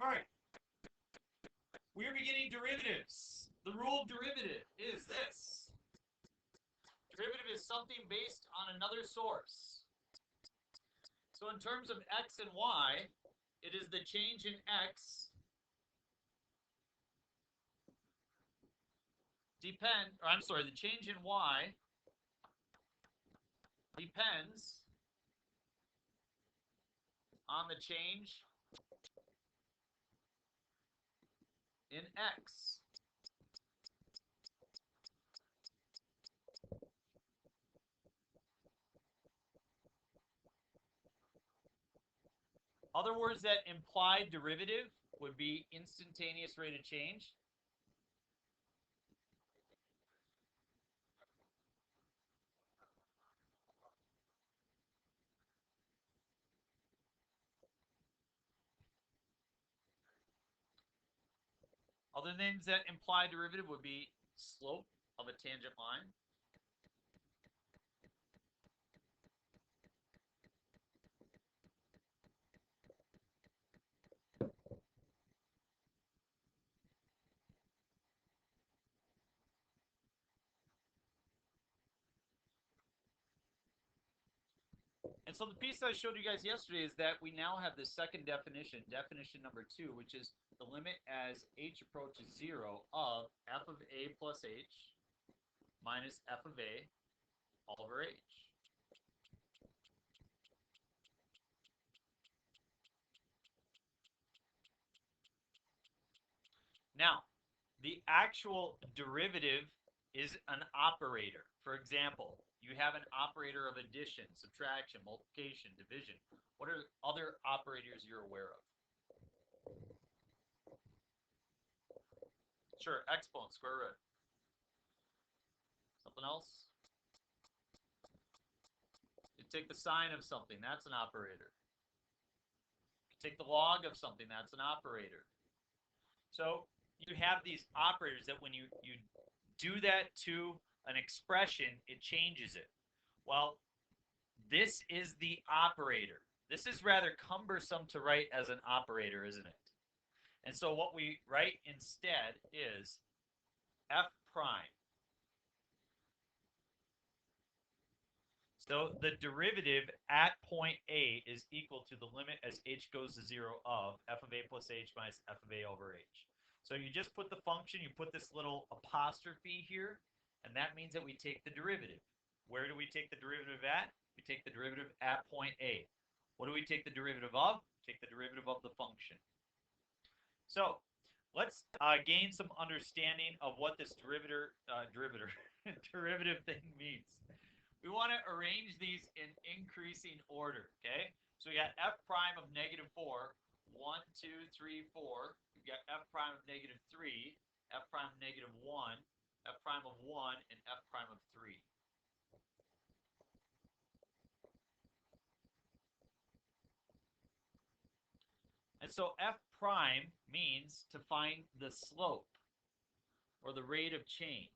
All right, we are beginning derivatives. The rule of derivative is this. Derivative is something based on another source. So in terms of x and y, it is the change in x the change in y depends on the change in x. Other words that imply derivative would be instantaneous rate of change. Other names that imply derivative would be slope of a tangent line. And so the piece I showed you guys yesterday is that we now have the second definition, definition number 2, which is the limit as h approaches 0 of f of a plus h minus f of a all over h. Now, the actual derivative is an operator. For example, you have an operator of addition, subtraction, multiplication, division. What are other operators you're aware of? Sure, exponent, square root. Something else? You take the sine of something, that's an operator. You take the log of something, that's an operator. So you have these operators that when you do that to an expression, it changes it. Well, this is the operator. This is rather cumbersome to write as an operator, isn't it? And so what we write instead is f prime. So the derivative at point A is equal to the limit as h goes to 0 of f of a plus h minus f of a over h. So you just put the function, you put this little apostrophe here, and that means that we take the derivative. Where do we take the derivative at? We take the derivative at point A. What do we take the derivative of? Take the derivative of the function. So let's gain some understanding of what this derivative thing means. We want to arrange these in increasing order, okay? So we got f prime of negative 4, 1, 2, 3, 4. We got f prime of negative 3, f prime of negative 1, f prime of 1, and f prime of 3. And so f prime means to find the slope or the rate of change.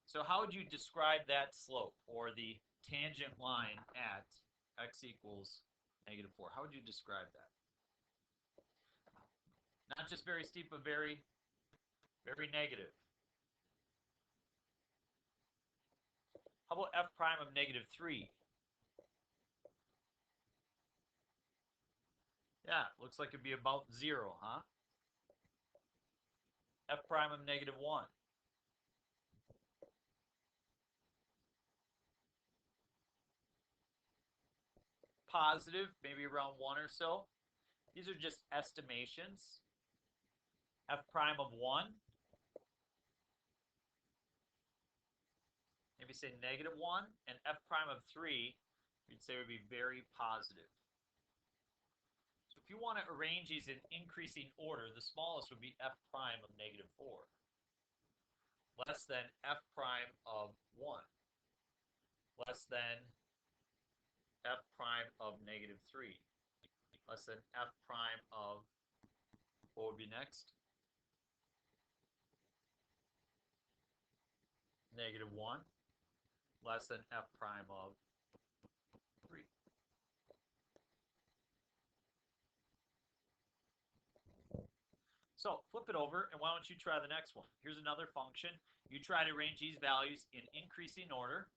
So how would you describe that slope or the tangent line at x equals negative 4? How would you describe that? Not just very steep, but very, very negative. How about f prime of negative 3? Yeah, looks like it'd be about 0, huh? F prime of negative 1. Positive, maybe around 1 or so. These are just estimations. F prime of 1. Maybe say negative 1. And F prime of 3, we'd say would be very positive. So if you want to arrange these in increasing order, the smallest would be F prime of negative 4. Less than F prime of 1. Less than F prime of negative 3. Less than F prime of, what would be next? Negative 1. Less than F prime of 3. So flip it over, and why don't you try the next one? Here's another function. You try to arrange these values in increasing order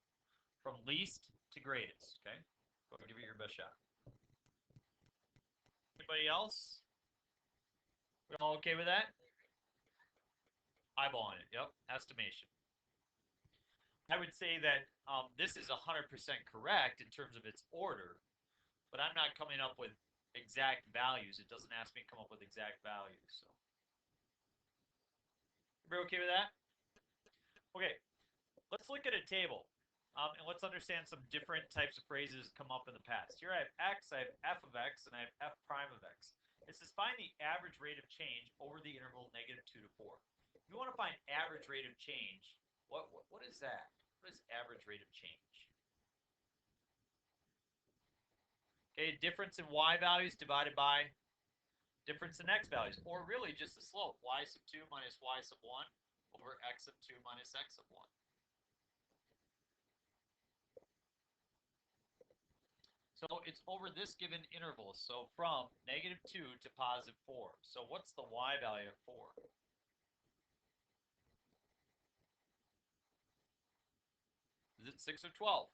from least to greatest, okay? Go ahead and give it your best shot. Anybody else? We all okay with that? Eyeballing it, yep, estimation. I would say that this is 100% correct in terms of its order, but I'm not coming up with exact values. It doesn't ask me to come up with exact values. So, everybody okay with that? Okay, let's look at a table, and let's understand some different types of phrases come up in the past. Here I have x, I have f of x, and I have f prime of x. It says find the average rate of change over the interval -2 to 4. If you want to find average rate of change, what is that? What is average rate of change? Okay, difference in y values divided by difference in x values, or really just the slope, y sub 2 minus y sub 1 over x sub 2 minus x sub 1. So it's over this given interval, so from -2 to +4. So what's the y value of 4? Is it 6 or 12?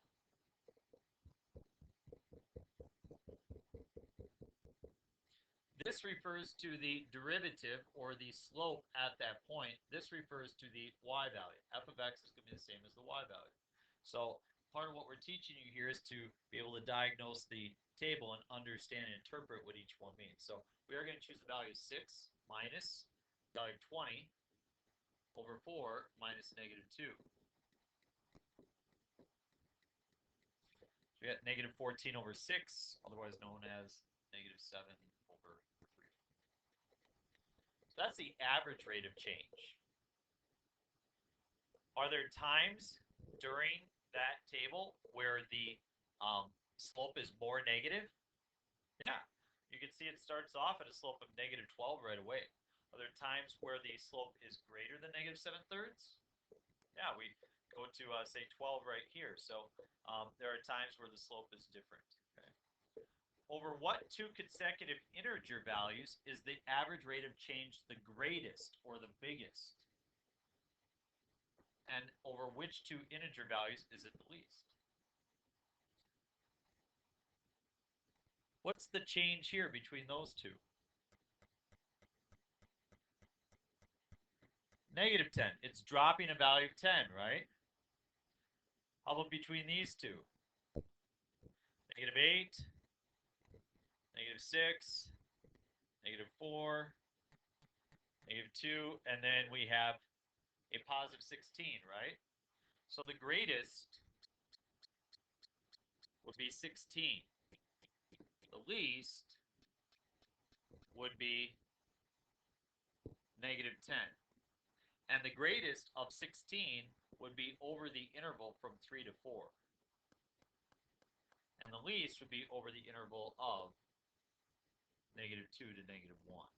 This refers to the derivative or the slope at that point. This refers to the y value. F of x is going to be the same as the y value. So part of what we're teaching you here is to be able to diagnose the table and understand and interpret what each one means. So we are going to choose the value of 6 minus the value of 20 over 4 minus -2. So we got -14 over 6, otherwise known as -7 over 3. So that's the average rate of change. Are there times during that table where the slope is more negative? Yeah. You can see it starts off at a slope of -12 right away. Are there times where the slope is greater than -7/3? Yeah, we go to, say, 12 right here. So there are times where the slope is different. Okay. Over what two consecutive integer values is the average rate of change the greatest or the biggest? And over which two integer values is it the least? What's the change here between those two? -10. It's dropping a value of 10, right? How about between these two? -8, -6, -4, -2, and then we have a +16, right? So the greatest would be 16. The least would be -10. And the greatest of 16 would be over the interval from 3 to 4. And the least would be over the interval of -2 to -1.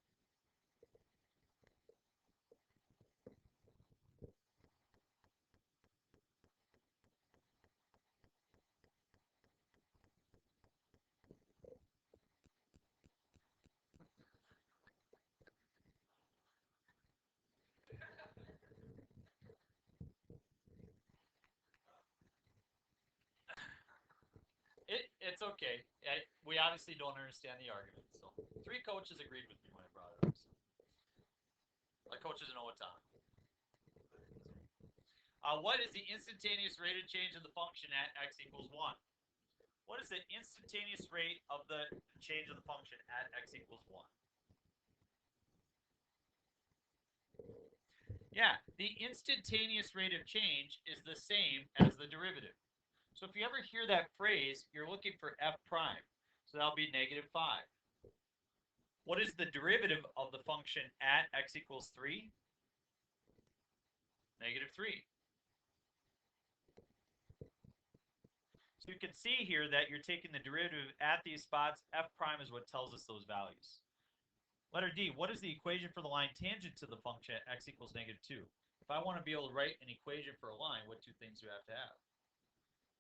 It's okay. We obviously don't understand the argument. So 3 coaches agreed with me when I brought it up. So. My coaches know what time. What is the instantaneous rate of change of the function at x equals 1? What is the instantaneous rate of the change of the function at x equals 1? Yeah, the instantaneous rate of change is the same as the derivative. So if you ever hear that phrase, you're looking for f prime. So that'll be -5. What is the derivative of the function at x equals 3? -3. So you can see here that you're taking the derivative at these spots. F prime is what tells us those values. Letter D, what is the equation for the line tangent to the function at x equals -2? If I want to be able to write an equation for a line, what two things do I have to have?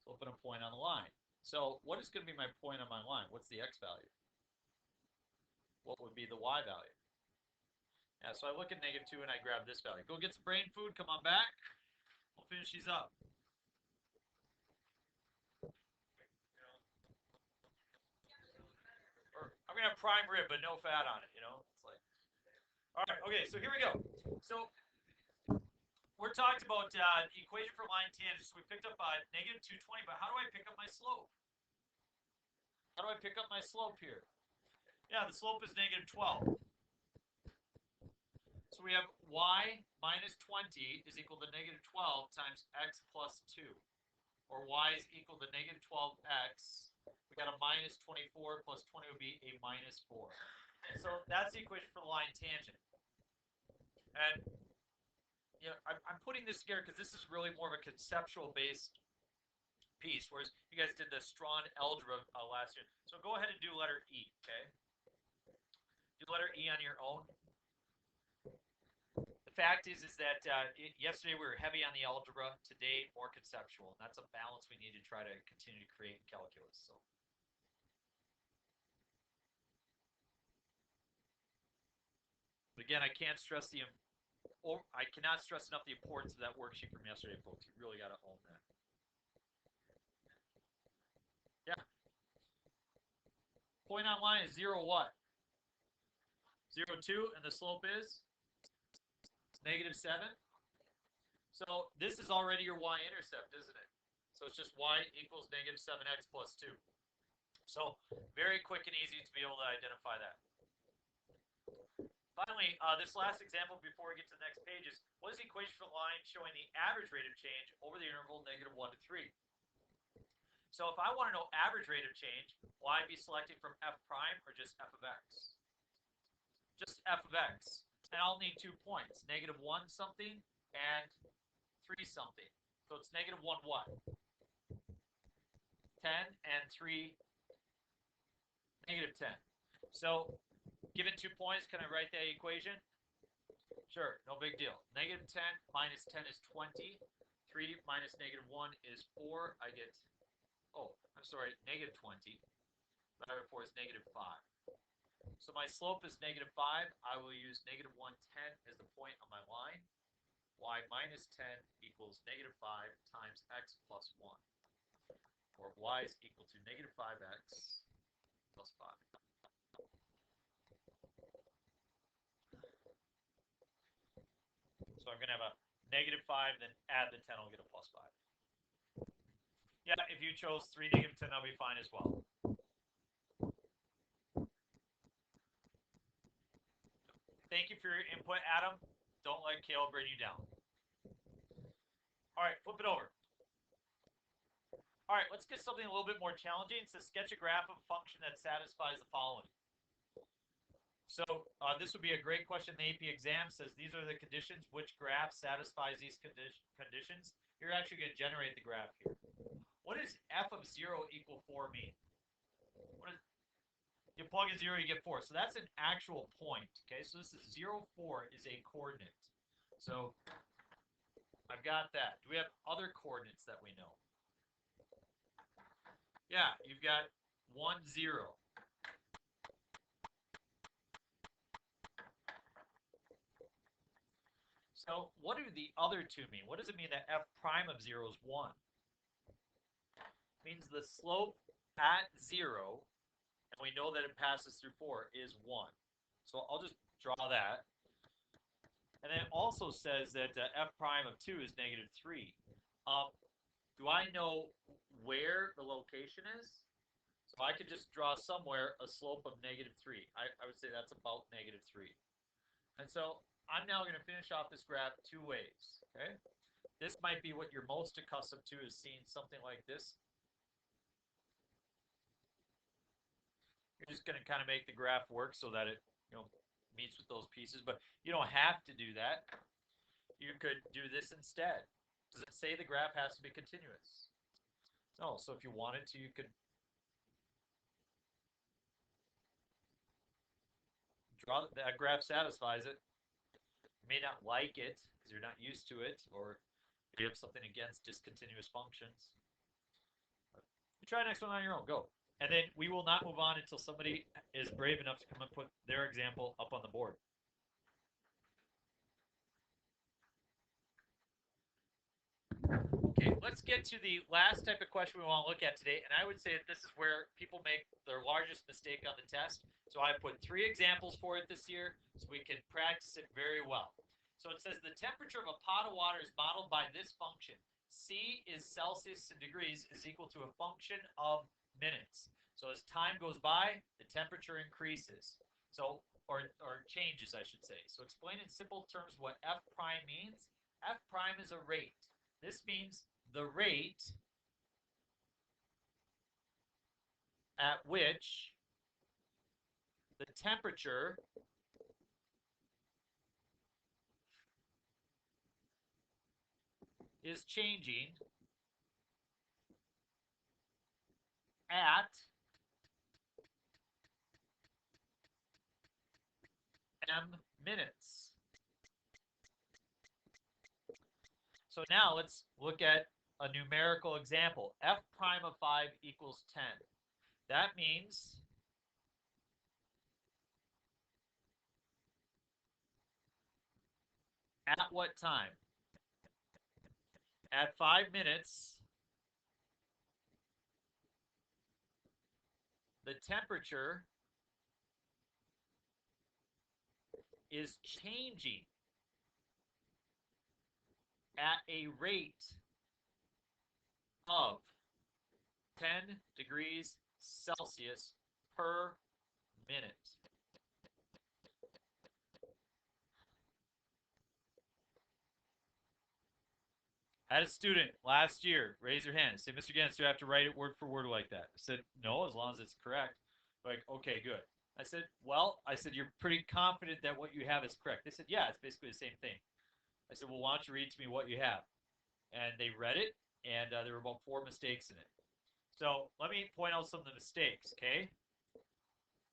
Slope and a point on the line. So what is going to be my point on my line? What's the x value? What would be the y value? Yeah, so I look at -2 and I grab this value. Go get some brain food, come on back. We'll finish these up. Or I'm gonna have prime rib, but no fat on it, you know? It's like, all right, okay, so here we go. So we're talking about equation for line tangents. We picked up -220, but how do I pick up my slope? How do I pick up my slope here? Yeah, the slope is -12. So we have y minus 20 is equal to -12 times x plus 2. Or y is equal to -12x. We got a minus 24 plus 20 would be a minus 4. So that's the equation for the line tangent. And you know, I'm putting this together because this is really more of a conceptual based piece, whereas you guys did the Strachan algebra last year. So go ahead and do letter E, okay? Do letter E on your own. The fact is that yesterday we were heavy on the algebra, today more conceptual, and that's a balance we need to try to continue to create in calculus. So. But again, I cannot stress enough the importance of that worksheet from yesterday, folks. You really got to own that. Yeah. Point on line is 0 what? 0, 2, and the slope is -7. So this is already your y-intercept, isn't it? So it's just y equals -7x plus 2. So very quick and easy to be able to identify that. Finally, this last example before we get to the next page is, what is the equation for the line showing the average rate of change over the interval -1 to 3? So if I want to know average rate of change, will I be selecting from f prime or just f of x? Just f of x. And I'll need 2 points, -1 something and 3 something. So it's -1 what? 10 and 3, -10. So given 2 points, can I write that equation? Sure, no big deal. -10 minus 10 is 20. 3 minus -1 is 4. I get, oh, I'm sorry, -20. Divided by 4 is -5. So my slope is -5. I will use -110 as the point on my line. Y minus 10 equals -5 times x plus 1. Or y is equal to -5x plus 5. So I'm going to have a -5, then add the 10, I'll get a plus 5. Yeah, if you chose 3 -10, that'll be fine as well. Thank you for your input, Adam. Don't let Kale bring you down. All right, flip it over. All right, let's get something a little bit more challenging. It says sketch a graph of a function that satisfies the following. So this would be a great question in the AP exam. It says these are the conditions. Which graph satisfies these conditions? You're actually going to generate the graph here. What does f of 0 equal 4 mean? What is, you plug in 0, you get 4. So that's an actual point. Okay, so this is 0, 4 is a coordinate. So I've got that. Do we have other coordinates that we know? Yeah, you've got 1, 0. So what do the other two mean? What does it mean that f prime of 0 is 1? It means the slope at 0, and we know that it passes through 4, is 1. So I'll just draw that. And then it also says that f prime of 2 is -3. Do I know where the location is? So I could just draw somewhere a slope of -3. I would say that's about -3. And so I'm now going to finish off this graph 2 ways. Okay, this might be what you're most accustomed to, is seeing something like this. You're just going to kind of make the graph work so that it, meets with those pieces, but you don't have to do that. You could do this instead. Does it say the graph has to be continuous? No, so if you wanted to, you could draw that graph satisfies it. You may not like it because you're not used to it, or you have something against discontinuous functions. But you try next one on your own. Go. And then we will not move on until somebody is brave enough to come and put their example up on the board. Okay, let's get to the last type of question we want to look at today, and I would say that this is where people make their largest mistake on the test. So I put 3 examples for it this year so we can practice it very well. So it says the temperature of a pot of water is modeled by this function. C is Celsius in degrees is equal to a function of minutes. So as time goes by, the temperature increases. So, or changes, I should say. So explain in simple terms what F prime means. F prime is a rate. This means the rate at which the temperature is changing at m minutes. So now let's look at a numerical example. F prime of 5 equals 10. That means at what time? At 5 minutes, the temperature is changing at a rate of 10 degrees Celsius per minute. I had a student last year raise their hand and say, Mr. Gans, do I have to write it word for word like that? I said, no, as long as it's correct. Like, okay, good. I said, well, you're pretty confident that what you have is correct. They said, yeah, it's basically the same thing. I said, well, why don't you read to me what you have? And they read it, and there were about 4 mistakes in it. So let me point out some of the mistakes, okay?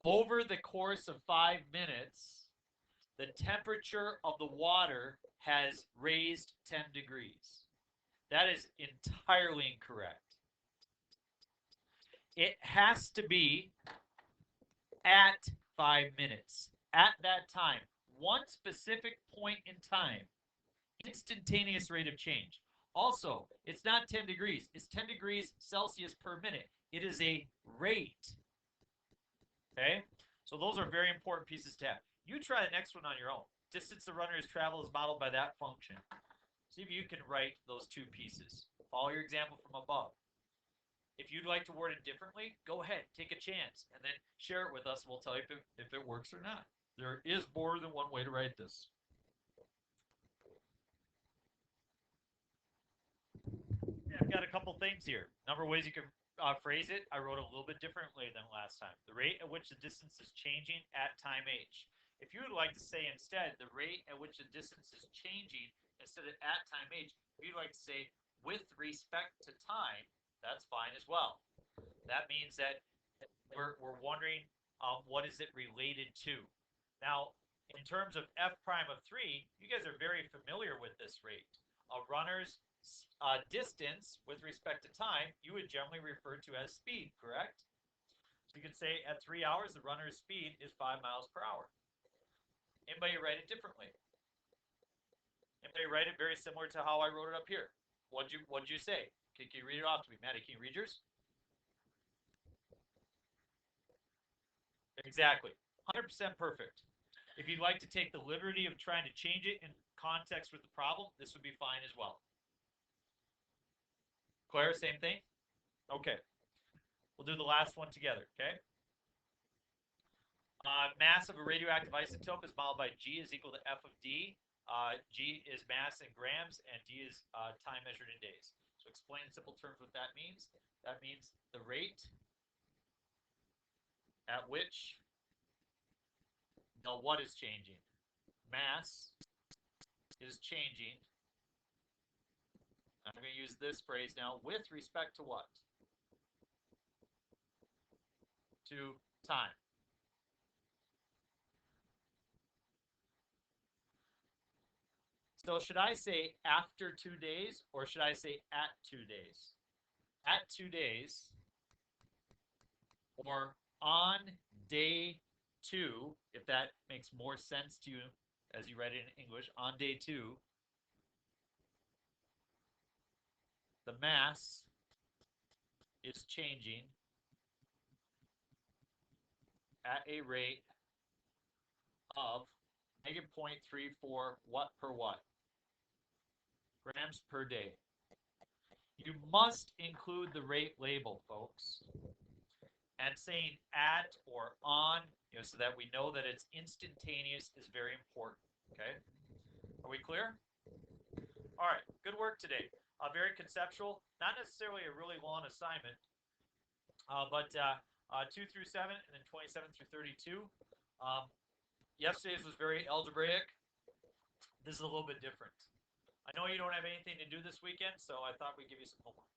Over the course of 5 minutes, the temperature of the water has raised 10 degrees. That is entirely incorrect. It has to be at 5 minutes. At that time, one specific point in time, instantaneous rate of change. Also, it's not 10 degrees. It's 10 degrees Celsius per minute. It is a rate. Okay? So those are very important pieces to have. You try the next one on your own. Distance the runner has traveled is modeled by that function. See if you can write those 2 pieces. Follow your example from above. If you'd like to word it differently, go ahead, take a chance, and then share it with us, and we'll tell you if it works or not. There is more than one way to write this. Yeah, I've got a couple things here. Number of ways you can phrase it. I wrote a little bit differently than last time. The rate at which the distance is changing at time h. If you would like to say instead the rate at which the distance is changing instead of at time h, if you'd like to say with respect to time, that's fine as well. That means that we're wondering what is it related to. Now, in terms of f prime of 3, you guys are very familiar with this rate. A runner's distance with respect to time, you would generally refer to as speed, correct? So you could say at 3 hours, the runner's speed is 5 miles per hour. Anybody write it differently? Anybody write it very similar to how I wrote it up here? What'd you say? Can you read it off to me? Maddie, can you read yours? Exactly. 100% perfect. If you'd like to take the liberty of trying to change it in context with the problem, this would be fine as well. Claire, same thing? Okay. We'll do the last one together, okay? Mass of a radioactive isotope is modeled by G is equal to F of D. G is mass in grams, and D is time measured in days. So explain in simple terms what that means. That means the rate at which what is changing? Mass is changing. I'm going to use this phrase now with respect to what? To time. So should I say after 2 days or should I say at 2 days? At 2 days or on day 2, if that makes more sense to you as you write it in English, on day 2, the mass is changing at a rate of negative 0.34 watt per watt, grams per day. You must include the rate label, folks. And saying at or on, so that we know that it's instantaneous is very important, okay? Are we clear? All right, good work today. Very conceptual, not necessarily a really long assignment, but 2 through 7 and then 27 through 32. Yesterday's was very algebraic. This is a little bit different. I know you don't have anything to do this weekend, so I thought we'd give you some homework.